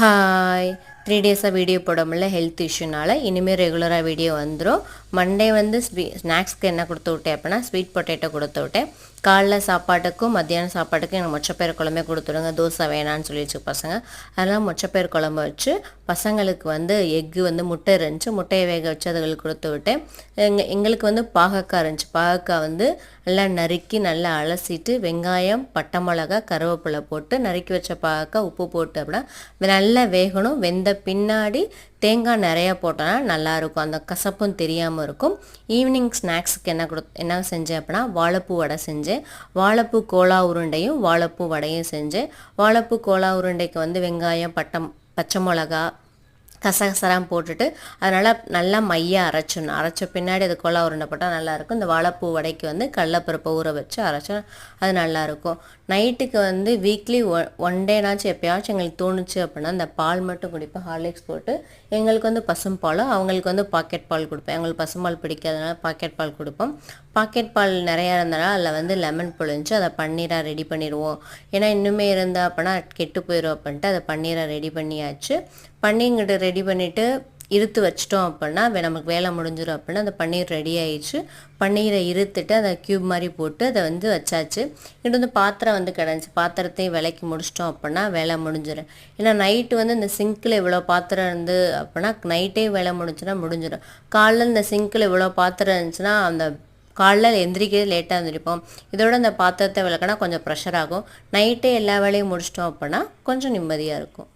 Hi 3 டேஸாக video போட முடியல ஹெல்த் இஷ்யூனால இனிமேல் ரெகுலராக வீடியோ வந்துடும். மண்டே வந்து ஸ்நாக்ஸ்க்கு என்ன கொடுத்து விட்டேன் அப்படின்னா ஸ்வீட் பொட்டேட்டோ கொடுத்து விட்டேன். காலைல சாப்பாட்டுக்கும் மத்தியானம் சாப்பாட்டுக்கும் எனக்கு மொச்சப்பயிறு குழம்பே கொடுத்துடுங்க, தோசை வேணான்னு சொல்லிடுச்சு பசங்க. அதனால் மொச்சப்பயிறு குழம்பு வச்சு பசங்களுக்கு வந்து எக்கு வந்து முட்டை இருந்துச்சு, முட்டையை வேக வச்சு அதுகளுக்கு கொடுத்து விட்டேன். எங்களுக்கு வந்து பாகக்காய் இருந்துச்சு, பாகக்காய் வந்து நல்லா நறுக்கி நல்லா அலசிட்டு வெங்காயம் பட்டை மிளகா கருவேப்பிலை போட்டு நறுக்கி வச்ச பாகக்காய் உப்பு போட்டு அப்படின்னா நல்லா வேகணும். வெந்த பின்னாடி தேங்காய் நிறையா போட்டோன்னா நல்லாயிருக்கும், அந்த கசப்பும் தெரியாமல் இருக்கும். ஈவினிங் ஸ்நாக்ஸுக்கு என்ன செஞ்சேன் அப்படின்னா வாழைப்பூ வடை செஞ்சேன். வாழைப்பூ கோலா உருண்டையும் வாழைப்பூ வடையும் செஞ்சேன். வாழைப்பூ கோலா உருண்டைக்கு வந்து வெங்காயம் பச்சை மிளகா கசகசராம் போட்டுட்டு அதனால் நல்லா மையாக அரைச்சிடணும். அரைச்ச பின்னாடி அது கோலா உருண்டை போட்டால் நல்லாயிருக்கும். இந்த வாழைப்பூ வடைக்கு வந்து கடலப்பருப்பை ஊற வச்சு அரைச்சா அது நல்லாயிருக்கும். நைட்டுக்கு வந்து வீக்லி ஒன் டேனாச்சும் எப்போயாச்சும் எங்களுக்கு தோணுச்சு அப்படின்னா இந்த பால் மட்டும் குடிப்பேன், ஹார்லிக்ஸ் போட்டு. எங்களுக்கு வந்து பசும்பாலும் அவங்களுக்கு வந்து பாக்கெட் பால் கொடுப்பேன். எங்களுக்கு பசும்பால் பிடிக்காதனால பாக்கெட் பால் கொடுப்போம். பாக்கெட் பால் நிறையா இருந்தனால அதில் வந்து லெமன் புழிஞ்சு அதை பன்னீராக ரெடி பண்ணிடுவோம். ஏன்னா இன்னுமே இருந்தால் அப்படின்னா கெட்டு போயிடும் அப்படின்ட்டு அதை பன்னீரை ரெடி பண்ணியாச்சு. பன்னீர்கிட்ட ரெடி பண்ணிவிட்டு இருத்து வச்சிட்டோம் அப்படின்னா நமக்கு வேலை முடிஞ்சிடும் அப்படின்னா அந்த பன்னீர் ரெடி ஆயிடுச்சு. பன்னீரை இருத்துட்டு அதை க்யூப் மாதிரி போட்டு அதை வந்து வச்சாச்சு. இது வந்து பாத்திரம் வந்து கிடந்துச்சு, பாத்திரத்தையும் விலைக்கு முடிச்சிட்டோம் அப்படின்னா வேலை முடிஞ்சிடும். ஏன்னா நைட்டு வந்து இந்த சிங்கில் இவ்வளோ பாத்திரம் இருந்து அப்படின்னா நைட்டே வேலை முடிஞ்சுன்னா முடிஞ்சிடும். காலைல இந்த சிங்கில் இவ்வளோ பாத்திரம் இருந்துச்சுன்னா அந்த காலைல எந்திரிக்கிறது லேட்டாக எழுந்திரிப்போம். இதோட அந்த பாத்திரத்தை விளக்குனா கொஞ்சம் ப்ரெஷர் ஆகும். நைட்டே எல்லா வேலையும் முடிச்சிட்டோம் அப்படின்னா கொஞ்சம் நிம்மதியாக இருக்கும்.